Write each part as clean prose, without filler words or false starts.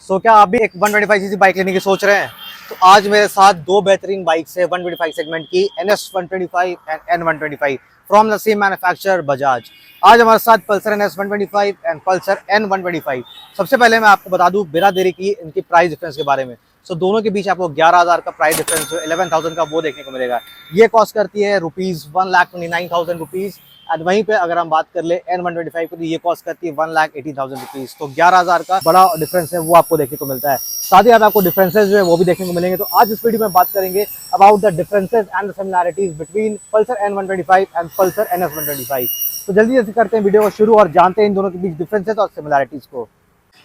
सो क्या आप भी एक 125 सीसी बाइक लेने की सोच रहे हैं? तो आज मेरे साथ दो बेहतरीन बाइक्स है 125 सेगमेंट की, NS 125 and N 125 from the same manufacturer Bajaj. आज हमारे साथ Pulsar NS 125 and Pulsar N 125। सबसे पहले मैं आपको बता दूं बिना देरी की इनकी प्राइस डिफरेंस के बारे में। सो दोनों के बीच आपको 11,000 का प्राइस डिफरेंस जो 11,000 का वो देखने को मिलेगा। ये कॉस्ट करती है ₹1,29,000 एंड वहीं पे अगर हम बात कर ले N 125 की तो ये कॉस्ट करती है ₹1,80,000। तो 11,000 का बड़ा डिफरेंस है वो आपको देखने को मिलता है। साथ ही आपको डिफरेंसेस जो है वो भी देखने को मिलेंगे। तो आज इस वीडियो में बात करेंगे about the differences and the similarities between Pulsar N 125 and Pulsar NS 125। तो जल्दी जल्दी करते हैं वीडियो को शुरू और जानते हैं इन दोनों के बीच डिफरेंसेस और सिमिलैरिटीज को।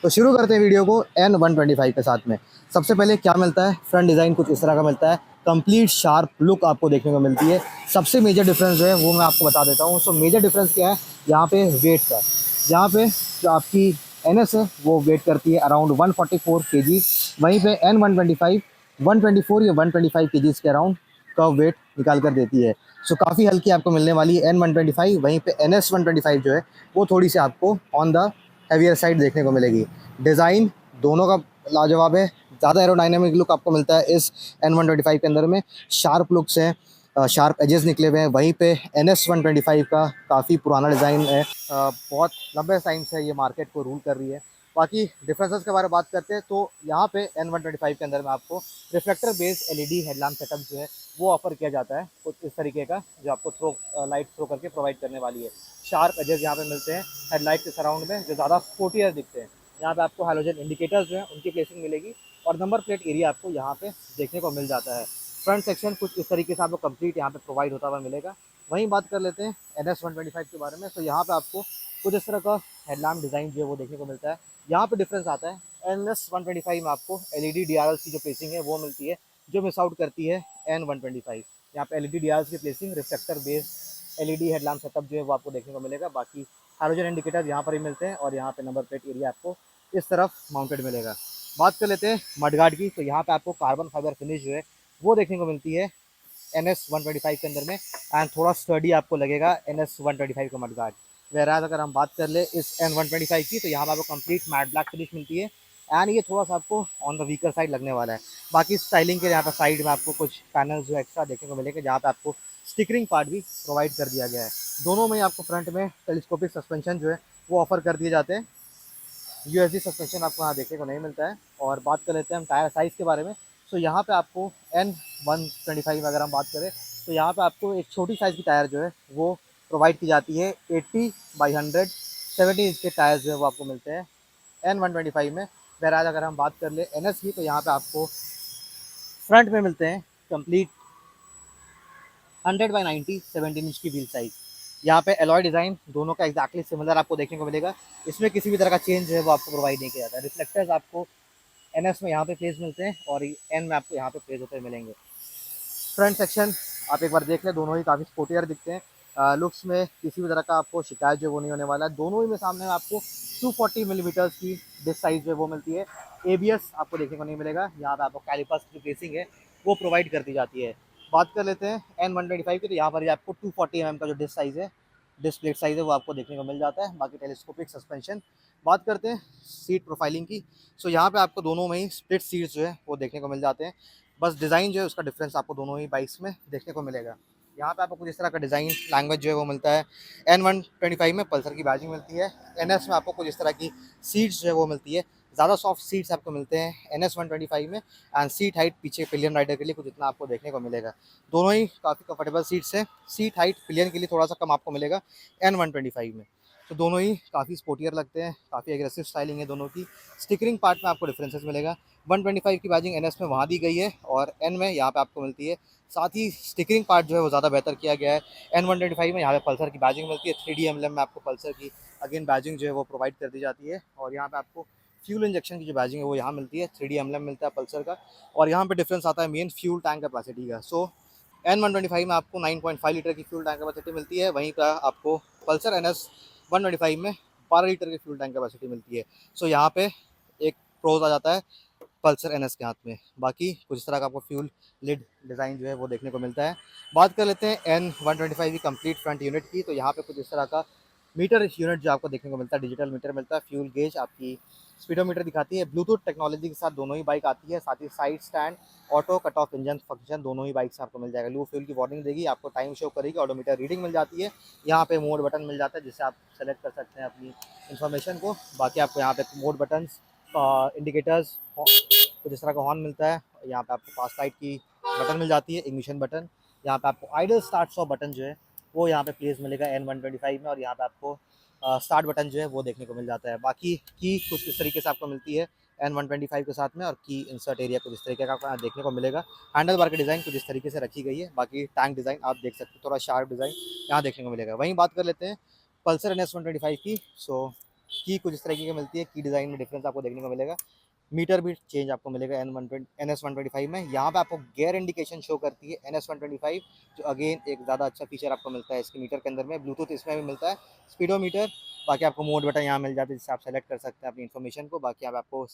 तो शुरू करते हैं वीडियो को N 125 के साथ में। सबसे पहले क्या मिलता है, फ्रंट डिज़ाइन कुछ इस तरह का मिलता है, कंप्लीट शार्प लुक आपको देखने को मिलती है। सबसे मेजर डिफरेंस जो है वो मैं आपको बता देता हूँ। सो मेजर डिफरेंस क्या है यहाँ पे वेट का। यहाँ पे जो आपकी NS है वो वेट करती है अराउंड 144 kg, वहीं पे N 125 124 या 125 kg के अराउंड का वेट निकाल कर देती है। सो काफ़ी हल्की आपको मिलने वाली है N 125, वहीं पे NS 125 जो है वो थोड़ी सी आपको ऑन द हैवियर साइड देखने को मिलेगी। डिज़ाइन दोनों का लाजवाब है, ज़्यादा एरोडाइनमिक लुक आपको मिलता है इस N 125 के अंदर में। शार्प लुक्स हैं, शार्प एजेस निकले हुए हैं। वहीं पे NS 125 का काफ़ी पुराना डिज़ाइन है, बहुत लंबे टाइम से ये मार्केट को रूल कर रही है। बाकी डिफरेंसेस के बारे में बात करते हैं तो यहाँ पे N 125 के अंदर में आपको reflector based LED headlamp setup जो है वो ऑफर किया जाता है कुछ इस तरीके का, जो आपको थ्रो लाइट थ्रो करके प्रोवाइड करने वाली है। शार्प एजेस यहाँ पे मिलते हैं हेडलाइट के सराउंड में जो ज़्यादा स्पोर्टियर दिखते हैं। यहाँ पे आपको हैलोजन इंडिकेटर्स जो हैं उनकी प्लेसिंग मिलेगी और नंबर प्लेट एरिया आपको यहाँ पे देखने को मिल जाता है। फ्रंट सेक्शन कुछ इस तरीके से आपको कंप्लीट यहाँ पे प्रोवाइड होता हुआ मिलेगा। वहीं बात कर लेते हैं NS 125 के बारे में। तो यहाँ पे आपको कुछ इस तरह का हेडलैम्प डिज़ाइन जो है वो देखने को मिलता है। यहाँ पे डिफरेंस आता है NS 125 में आपको LED DRLs की जो प्लेसिंग है वो मिलती है, जो मिस आउट करती है N 125। यहाँ पे LED DRLs की placing reflector based LED headlamp setup जो है वो आपको देखने को मिलेगा। बाकी हाइड्रोजन इंडिकेटर यहाँ पर ही मिलते हैं और यहाँ पे नंबर प्लेट एरिया आपको इस तरफ माउंटेड मिलेगा। बात कर लेते हैं मडगार्ड की। तो यहाँ पे आपको कार्बन फाइबर फिनिश जो है वो देखने को मिलती है NS 125 के अंदर में, एंड थोड़ा स्टडी आपको लगेगा NS 125 का मडगार्ड। वैराज अगर हम बात कर ले इस N 125 की तो यहाँ पर आपको कंप्लीट मैट ब्लैक फिनिश मिलती है एंड ये थोड़ा सा आपको ऑन द वीकर साइड लगने वाला है। बाकी स्टाइलिंग के यहाँ पर साइड में आपको कुछ पैनल्स जो एक्स्ट्रा देखने को मिलेंगे, जहाँ पे आपको स्टिकरिंग पार्ट भी प्रोवाइड कर दिया गया है। दोनों में आपको फ्रंट में टेलीस्कोपिक सस्पेंशन जो है वो ऑफर कर दिए जाते हैं। USD सस्पेंशन आपको यहाँ देखने को नहीं मिलता है। और बात कर लेते हैं हम टायर साइज़ के बारे में। तो यहाँ पे आपको N 125 में अगर हम बात करें तो यहाँ पे आपको एक छोटी साइज़ की टायर जो है वो प्रोवाइड की जाती है। 80/100 70 इंच के टायर्स जो है वो आपको मिलते हैं N 125 में। वैराज अगर हम बात कर ले NS की तो यहाँ पे आपको फ्रंट में मिलते हैं कंप्लीट 100/90 17 इंच की व्हील साइज़। यहाँ पे एलॉय डिज़ाइन दोनों का एक्जैक्टली सिमिलर आपको देखने को मिलेगा। इसमें किसी भी तरह का चेंज जो है वो आपको प्रोवाइड नहीं किया जाता है। रिफ्लेक्टर्स आपको NS में यहाँ पे प्लेस मिलते हैं और N में आपको यहाँ पे प्लेस होते मिलेंगे। फ्रंट सेक्शन आप एक बार देख लें, दोनों ही काफ़ी स्पोर्टियर दिखते हैं। लुक्स में किसी भी तरह का आपको शिकायत जो वो नहीं होने वाला है। दोनों ही में सामने आपको 240 मिलीमीटर्स की डिस्क साइज़ जो है वो मिलती है। ABS आपको देखने को नहीं मिलेगा। यहाँ पे आपको कैलिपर्स की प्लेसिंग है वो प्रोवाइड कर दी जाती है। बात कर लेते हैं N 125 की। तो यहाँ पर आपको 240 mm का जो डिस्क साइज़ है, डिस्क प्लेट साइज़ है वो आपको देखने को मिल जाता है। बाकी टेलीस्कोपिक सस्पेंशन। बात करते हैं सीट प्रोफाइलिंग की। सो यहाँ पे आपको दोनों में ही स्प्लिट सीट्स जो है वो देखने को मिल जाते हैं। बस डिज़ाइन जो है उसका डिफरेंस आपको दोनों ही बाइक्स में देखने को मिलेगा। यहाँ पे आपको कुछ इस तरह का डिज़ाइन लैंग्वेज जो है वो मिलता है। N 125 में पल्सर की बैजिंग मिलती है। NS में आपको कुछ इस तरह की सीट्स जो है वो मिलती है। ज़्यादा सॉफ्ट सीट्स आपको मिलते हैं NS 125 में। एंड सीट हाइट पीछे पिलियन राइडर के लिए कुछ इतना आपको देखने को मिलेगा। दोनों ही काफ़ी कंफर्टेबल सीट्स हैं। सीट हाइट पिलियन के लिए थोड़ा सा कम आपको मिलेगा N 125 में। तो दोनों ही काफ़ी स्पोर्टियर लगते हैं, काफ़ी एग्रेसिव स्टाइलिंग है दोनों की। स्टिकरिंग पार्ट में आपको डिफरेंसेस मिलेगा। 125 की बैजिंग NS में वहाँ दी गई है और N में यहाँ पे आपको मिलती है। साथ ही स्टिकरिंग पार्ट जो है वो ज़्यादा बेहतर किया गया है। N 125 में यहाँ पे पल्सर की बैजिंग मिलती है। 3D एम्बलम में आपको पल्सर की अगेन बैजिंग जो है वो प्रोवाइड कर दी जाती है। और यहाँ पे आपको फ्यूल इंजेक्शन की जो बैजिंग है वो यहाँ मिलती है। 3D एम्बलम मिलता है पल्सर का। और यहाँ पे डिफरेंस आता है मेन फ्यूल टैंक कैपेसिटी का। सो N 125 में आपको 9.5 लीटर की फ्यूल टैंक कैपेसिटी मिलती है, वहीं पर आपको पल्सर NS 125 में 12 लीटर की फ्यूल टैंक कैपेसिटी मिलती है। सो यहाँ पे एक प्रोज आ जाता है पल्सर NS के हाथ में। बाकी कुछ इस तरह का आपको फ्यूल लिड डिज़ाइन जो है वो देखने को मिलता है। बात कर लेते हैं N 125 की कंप्लीट फ्रंट यूनिट की। तो यहाँ पे कुछ इस तरह का मीटर यूनिट जो आपको देखने को मिलता है, डिजिटल मीटर मिलता है, फ्यूल गेज, आपकी स्पीडोमीटर दिखाती है, ब्लूटूथ टेक्नोलॉजी के साथ दोनों ही बाइक आती है, साथ ही side stand, auto cut off engine function दोनों ही बाइक से आपको मिल जाएगा। लो फ्यूल की वार्निंग देगी, आपको टाइम शो करेगी, ऑडोमीटर रीडिंग मिल जाती है। यहाँ पे मोड बटन मिल जाता है जिससे आप सेलेक्ट कर सकते हैं अपनी इन्फॉर्मेशन को। बाकी आपको यहाँ पे मोड बटन, इंडिकेटर्स, कुछ इस तरह का हॉर्न मिलता है। यहाँ पे आपको फास्ट लाइट की बटन मिल जाती है, इग्निशन बटन। यहाँ पे आपको आइडल स्टार्ट स्टॉप बटन जो है वो यहाँ पे प्लेस मिलेगा N125 में, और यहाँ पे आपको स्टार्ट बटन जो है वो देखने को मिल जाता है। बाकी की कुछ इस तरीके से आपको मिलती है N125 के साथ में, और की इंसर्ट एरिया कुछ इस तरीके का आपको यहाँ देखने को मिलेगा। हैंडल बार की डिज़ाइन कुछ इस तरीके से रखी गई है। बाकी टैंक डिज़ाइन आप देख सकते हैं, थोड़ा शार्प डिज़ाइन यहाँ देखने को मिलेगा। वहीं बात कर लेते हैं पल्सर NS125 की। सो की कुछ इस तरीके की मिलती है, की डिज़ाइन में डिफरेंस आपको देखने को मिलेगा। मीटर भी चेंज आपको मिलेगा NS125 में। यहाँ पे आपको गियर इंडिकेशन शो करती है NS125, जो अगेन एक ज़्यादा अच्छा फीचर आपको मिलता है इसके मीटर के अंदर में। ब्लूटूथ इसमें भी मिलता है, स्पीडोमीटर। बाकी आपको मोड बटन यहाँ मिल जाता है जिससे आप सेलेक्ट कर सकते हैं अपनी इन्फॉर्मेशन को। बाकी आप आपको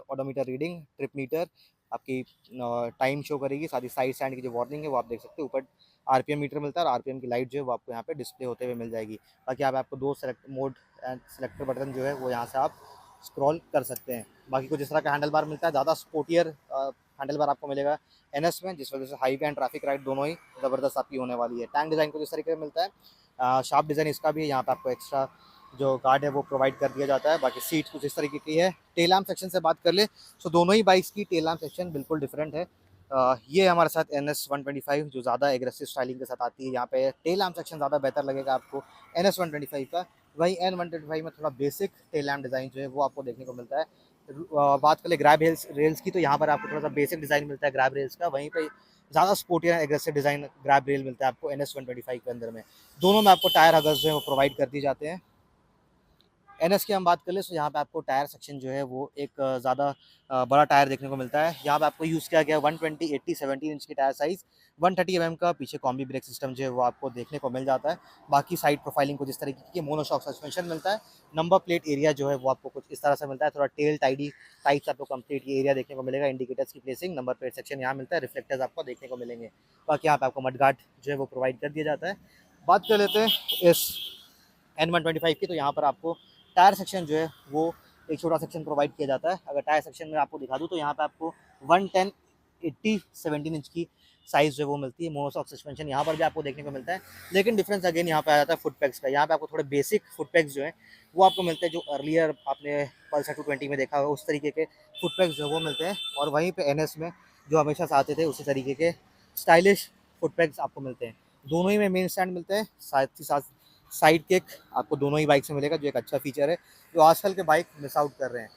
ऑडोमीटर रीडिंग, ट्रिप मीटर, आपकी टाइम शो करेगी, साथ ही साइड स्टैंड की जो वार्निंग है वो आप देख सकते हो। ऊपर RPM मीटर मिलता है, और RPM की लाइट जो है वो आपको यहाँ पे डिस्प्ले होते हुए मिल जाएगी। बाकी आपको दो select mode and selector button जो है वो यहाँ से आप स्क्रॉल कर सकते हैं। बाकी कुछ इस तरह का हैंडल बार मिलता है, ज़्यादा स्पोर्टियर हैंडल बार आपको मिलेगा NS में, जिस वजह से हाईवे एंड ट्रैफिक राइड दोनों ही ज़बरदस्त आपकी होने वाली है। टैंक डिज़ाइन कुछ इस तरीके से मिलता है, शार्प डिज़ाइन इसका भी है। यहाँ पे आपको एक्स्ट्रा जो गार्ड है वो प्रोवाइड कर दिया जाता है। बाकी सीट कुछ इस तरीके की है। टेल लैम्प सेक्शन से बात कर ले तो दोनों ही बाइक्स की टेल लैम्प सेक्शन बिल्कुल डिफरेंट है। ये हमारे साथ NS125 जो ज़्यादा एग्रेसिव स्टाइलिंग के साथ आती है, यहाँ पे टेल लैम्प सेक्शन ज़्यादा बेहतर लगेगा आपको NS125 का। वहीं N125 में थोड़ा बेसिक टेल लैम्प डिज़ाइन जो है वो आपको देखने को मिलता है। बात करें ग्रैब रेल्स की, तो यहाँ पर आपको थोड़ा सा बेसिक डिज़ाइन मिलता है ग्रैब रेल्स का। वहीं पे ज़्यादा sportier aggressive design grab rail मिलता है आपको NS125 के अंदर में। दोनों में आपको टायर हगर्स जो है वो प्रोवाइड कर दिए जाते हैं। NS की हम बात कर ले तो यहाँ पे आपको टायर सेक्शन जो है वो एक ज़्यादा बड़ा टायर देखने को मिलता है। यहाँ पे आपको यूज़ किया गया 120, 80, 17 इंच की टायर साइज़, 130 mm का पीछे कॉम्बी ब्रेक सिस्टम जो है वो आपको देखने को मिल जाता है। बाकी साइड प्रोफाइलिंग कुछ इस तरीके की, मोनोशॉक सस्पेंशन मिलता है। नंबर प्लेट एरिया जो है वो आपको कुछ इस तरह से मिलता है, थोड़ा टेल टाइडी टाइप से आपको कंप्लीट ये एरिया देखने को मिलेगा। इंडिकेटर्स की प्लेसिंग, नंबर प्लेट सेक्शन यहाँ मिलता है, रिफ्लेक्टर्स आपको देखने को मिलेंगे। बाकी यहाँ पे आपको मडगार्ड जो है वो प्रोवाइड कर दिया जाता है। बात कर लेते हैं इस N125 की, तो यहाँ पर आपको टायर सेक्शन जो है वो एक छोटा सेक्शन प्रोवाइड किया जाता है। अगर टायर सेक्शन में आपको दिखा दूँ तो यहाँ पे आपको 110, 80, 17 इंच की साइज़ जो है वो मिलती है। मोनोशॉक सस्पेंशन यहाँ पर भी आपको देखने को मिलता है, लेकिन डिफरेंस अगेन यहाँ पे आ जाता है फुट पैक्स का। यहाँ पे आपको थोड़े बेसिक फुट पैक्स जो है वो आपको मिलते हैं, जो अर्लियर आपने पल्सर 220 में देखा होगा उस तरीके के फुट पैक्स जो वो मिलते हैं। और वहीं पे NS में जो हमेशा से आते थे उसी तरीके के स्टाइलिश फुट पैक्स आपको मिलते हैं। दोनों ही में मेन स्टैंड मिलते हैं, साथ ही साथ साइड किक आपको दोनों ही बाइक से मिलेगा, जो एक अच्छा फीचर है जो आजकल के बाइक मिस आउट कर रहे हैं।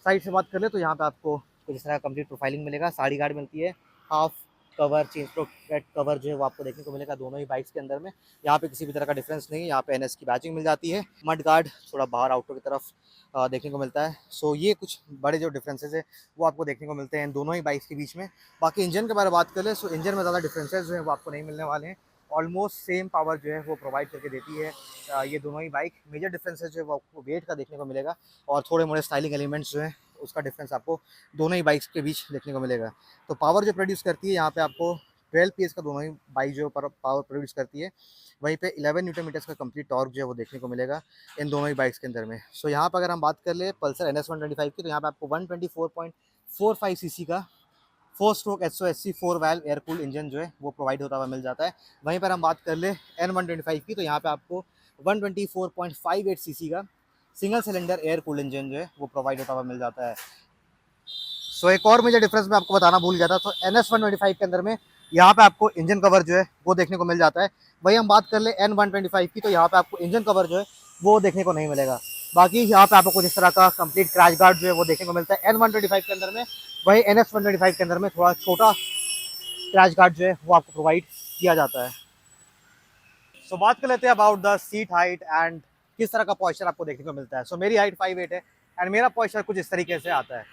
साइड से बात कर ले तो यहाँ पे आपको कुछ इस तरह का कंप्लीट प्रोफाइलिंग मिलेगा। साड़ी गार्ड मिलती है, half cover, change protect cover जो है वो आपको देखने को मिलेगा दोनों ही बाइक्स के अंदर में। यहाँ पे किसी भी तरह का डिफरेंस नहीं है। यहाँ पे NS की बैचिंग मिल जाती है। मड गार्ड थोड़ा बाहर आउटर की तरफ देखने को मिलता है। सो ये कुछ बड़े जो डिफरेंसेस है वो आपको देखने को मिलते हैं इन दोनों ही बाइक्स के बीच में। बाकी इंजन के बारे में बात कर ले, सो इंजन में ज़्यादा डिफरेंसेस जो है वो आपको नहीं मिलने वाले हैं। ऑलमोस्ट सेम पावर जो है वो प्रोवाइड करके देती है ये दोनों ही बाइक। मेजर डिफरेंसेस जो है वो आपको वेट का देखने को मिलेगा, और थोड़े मोड़े स्टाइलिंग एलिमेंट्स जो है उसका डिफरेंस आपको दोनों ही बाइक्स के बीच देखने को मिलेगा। तो पावर जो प्रोड्यूस करती है यहाँ पे आपको 12 PS का दोनों ही बाइक जो पावर प्रोड्यूस करती है। वहीं पे 11 न्यूटन मीटर्स का कंप्लीट टॉर्क जो है वो देखने को मिलेगा इन दोनों ही बाइक्स के अंदर में। सो यहाँ पर अगर हम बात कर ले पल्सर NS125 की, तो यहाँ पे आपको 124.45 सीसी का 4 stroke SOSC 4 valve air cooled engine जो है वो प्रोवाइड होता हुआ मिल जाता है। वहीं पर हम बात कर ले N125 की, तो यहाँ पे आपको 124.58 सीसी का single cylinder air cooled engine जो है वो प्रोवाइड होता हुआ मिल जाता है। सो एक और मेजर डिफरेंस मैं आपको बताना भूल गया था, तो NS125 के अंदर में यहाँ पे आपको इंजन कवर जो है वो देखने को मिल जाता है। वहीं हम बात कर ले N125 की, तो यहाँ पे आपको इंजन कवर जो है वो देखने को नहीं मिलेगा। बाकी यहाँ पे आपको कुछ इस तरह का कंप्लीट क्रैश गार्ड जो है वो देखने को मिलता है N125 के अंदर में। वहीं NS125 के अंदर में थोड़ा छोटा क्रैश गार्ड जो है वो आपको प्रोवाइड किया जाता है। सो बात कर लेते हैं about the seat height and किस तरह का पॉस्चर आपको देखने को मिलता है। सो मेरी हाइट 5'8" है एंड मेरा पॉस्चर कुछ इस तरीके से आता है।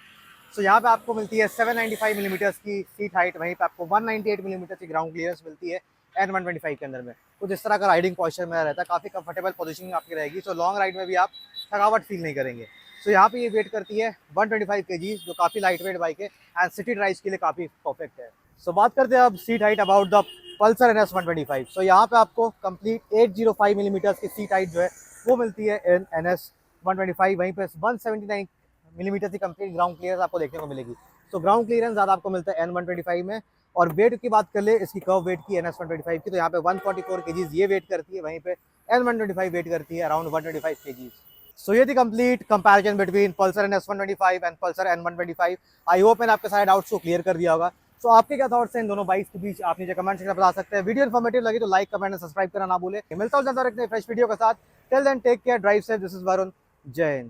सो यहाँ पे आपको मिलती है 795 मिलीमीटर्स की सीट हाइट, वहीं पे आपको 198 मिलीमीटर की ग्राउंड क्लियरेंस मिलती है N125 के अंदर में। कुछ इस तरह का राइडिंग पॉस्चर में रहता है, काफ़ी कंफर्टेबल पोजीशनिंग आपकी रहेगी। सो लॉन्ग राइड में भी आप थकावट फील नहीं करेंगे। सो यहाँ पे ये वेट करती है 125 kg, जो काफ़ी लाइट वेट बाइक है एंड सिटी ड्राइव के लिए काफ़ी परफेक्ट है। सो बात करते हैं अब seat height about the Pulsar NS125। सो यहाँ पे आपको कंप्लीट 805 मिलीमीटर की सीट हाइट जो है वो मिलती है इन NS125। वहीं पे 179 मिलीमीटर की कंप्लीट ग्राउंड क्लियरेंस आपको देखने को मिलेगी। तो ग्राउंड क्लियरेंस ज़्यादा आपको मिलता है N125 में। और वेट की बात कर ले इसकी कर्व वेट की NS125 की, तो यहाँ पे 144 kgs ये वेट करती है, वहीं पे N125 वेट करती है अराउंड 125 kgs। सो ये थी complete comparison between Pulsar NS125 and Pulsar N125। I hope मैंने आपके सारे डाउट्स को क्लियर कर दिया होगा। सो आपके क्या थॉट्स हैं इन दोनों बाइक्स के बीच, आप नीचे कमेंट सेक्शन में बता सकते हैं। वीडियो इन्फॉर्मेटिव लगी तो लाइक कमेंट एंड सब्सक्राइब करना ना भूले। मिलता हूँ जनता फ्रेश वीडियो के साथ। Till then take care, drive safe. This is Varun. जय हिंद।